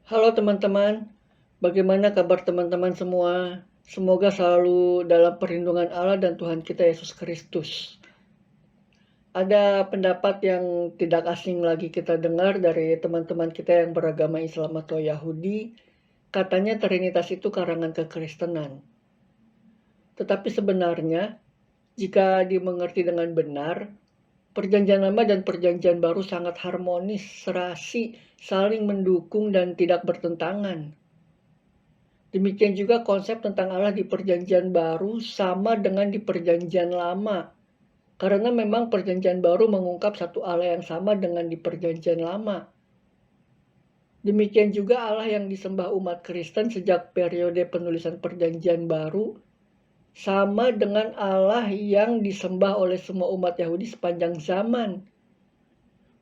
Halo teman-teman, bagaimana kabar teman-teman semua? Semoga selalu dalam perlindungan Allah dan Tuhan kita Yesus Kristus. Ada pendapat yang tidak asing lagi kita dengar dari teman-teman kita yang beragama Islam atau Yahudi, katanya Trinitas itu karangan kekristenan. Tetapi sebenarnya, jika dimengerti dengan benar, Perjanjian Lama dan Perjanjian Baru sangat harmonis, serasi, saling mendukung dan tidak bertentangan. Demikian juga konsep tentang Allah di Perjanjian Baru sama dengan di Perjanjian Lama. Karena memang Perjanjian Baru mengungkap satu Allah yang sama dengan di Perjanjian Lama. Demikian juga Allah yang disembah umat Kristen sejak periode penulisan Perjanjian Baru sama dengan Allah yang disembah oleh semua umat Yahudi sepanjang zaman.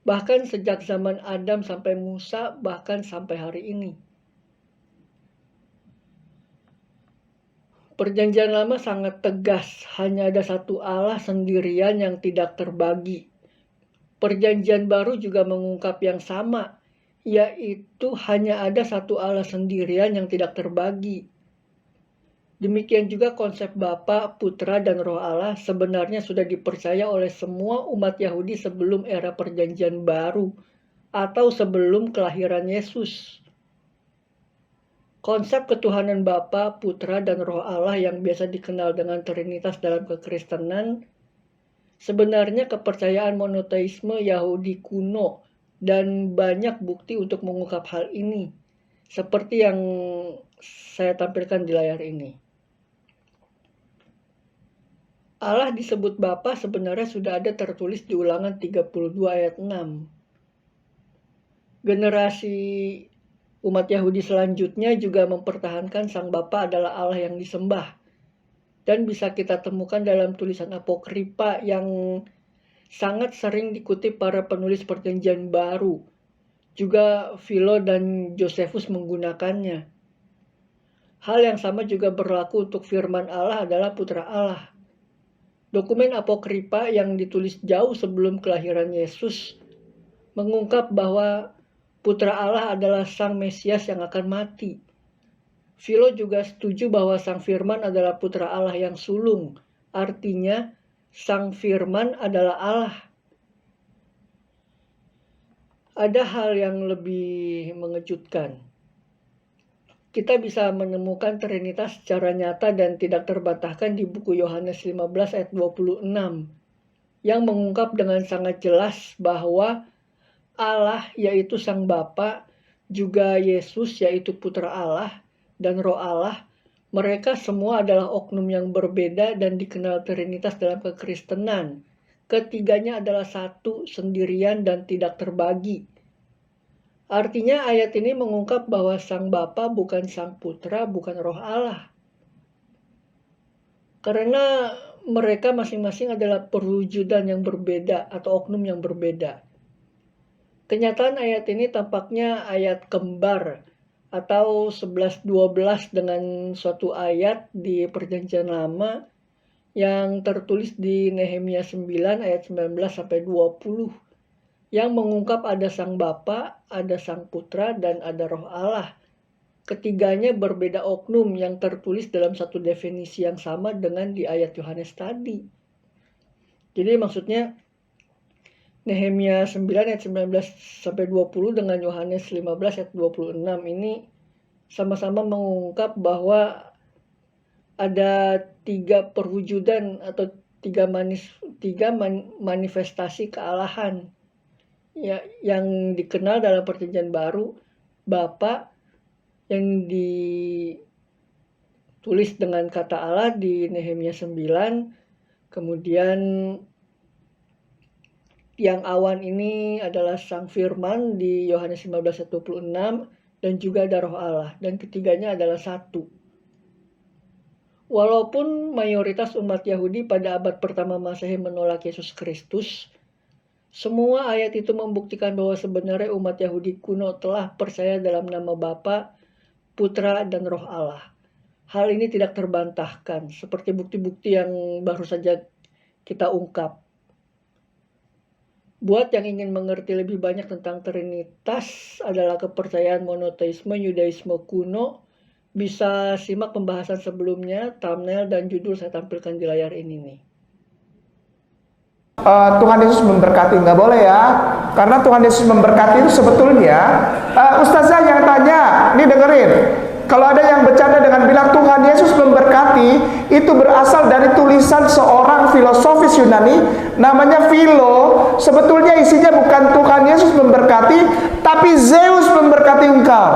Bahkan sejak zaman Adam sampai Musa, bahkan sampai hari ini. Perjanjian Lama sangat tegas, hanya ada satu Allah sendirian yang tidak terbagi. Perjanjian Baru juga mengungkap yang sama, yaitu hanya ada satu Allah sendirian yang tidak terbagi. Demikian juga konsep Bapa, Putra, dan Roh Allah sebenarnya sudah dipercaya oleh semua umat Yahudi sebelum era Perjanjian Baru atau sebelum kelahiran Yesus. Konsep ketuhanan Bapa, Putra, dan Roh Allah yang biasa dikenal dengan Trinitas dalam kekristenan sebenarnya kepercayaan monoteisme Yahudi kuno dan banyak bukti untuk mengungkap hal ini, seperti yang saya tampilkan di layar ini. Allah disebut Bapa sebenarnya sudah ada tertulis di Ulangan 32 ayat 6. Generasi umat Yahudi selanjutnya juga mempertahankan Sang Bapa adalah Allah yang disembah. Dan bisa kita temukan dalam tulisan apokripa yang sangat sering dikutip para penulis Perjanjian Baru. Juga Philo dan Josephus menggunakannya. Hal yang sama juga berlaku untuk firman Allah adalah Putra Allah. Dokumen apokripa yang ditulis jauh sebelum kelahiran Yesus mengungkap bahwa Putra Allah adalah Sang Mesias yang akan mati. Philo juga setuju bahwa Sang Firman adalah Putra Allah yang sulung. Artinya, Sang Firman adalah Allah. Ada hal yang lebih mengejutkan. Kita bisa menemukan Trinitas secara nyata dan tidak terbantahkan di buku Yohanes 15 ayat 26 yang mengungkap dengan sangat jelas bahwa Allah yaitu Sang Bapa, juga Yesus yaitu Putra Allah, dan Roh Allah, mereka semua adalah oknum yang berbeda dan dikenal Trinitas dalam kekristenan. Ketiganya adalah satu, sendirian, dan tidak terbagi. Artinya ayat ini mengungkap bahwa Sang Bapa bukan Sang Putra, bukan Roh Allah. Karena mereka masing-masing adalah perwujudan yang berbeda atau oknum yang berbeda. Kenyataan ayat ini tampaknya ayat kembar atau 11-12 dengan suatu ayat di Perjanjian Lama yang tertulis di Nehemia 9 ayat 19-20 yang mengungkap ada Sang Bapa, ada Sang Putra, dan ada Roh Allah. Ketiganya berbeda oknum yang tertulis dalam satu definisi yang sama dengan di ayat Yohanes tadi. Jadi maksudnya Nehemia 9 ayat 19-20 dengan Yohanes 15 ayat 26 ini sama-sama mengungkap bahwa ada tiga perwujudan atau tiga manifestasi kealahan ya, yang dikenal dalam Perjanjian Baru, Bapa yang ditulis dengan kata Allah di Nehemia 9, kemudian yang awan ini adalah Sang Firman di Yohanes 15 ayat 26 dan juga ada Roh Allah, dan ketiganya adalah satu. Walaupun mayoritas umat Yahudi pada abad pertama Masehi menolak Yesus Kristus, semua ayat itu membuktikan bahwa sebenarnya umat Yahudi kuno telah percaya dalam nama Bapa, Putra, dan Roh Allah. Hal ini tidak terbantahkan, seperti bukti-bukti yang baru saja kita ungkap. Buat yang ingin mengerti lebih banyak tentang Trinitas adalah kepercayaan monoteisme Yudaisme kuno, bisa simak pembahasan sebelumnya, thumbnail dan judul saya tampilkan di layar ini nih. Tuhan Yesus memberkati, nggak boleh ya, karena Tuhan Yesus memberkati itu sebetulnya Ustazah yang tanya, ini dengerin, kalau ada yang bercanda dengan bilang Tuhan Yesus memberkati, itu berasal dari tulisan seorang filosofis Yunani namanya Philo. Sebetulnya isinya bukan Tuhan Yesus memberkati, tapi Zeus memberkati engkau.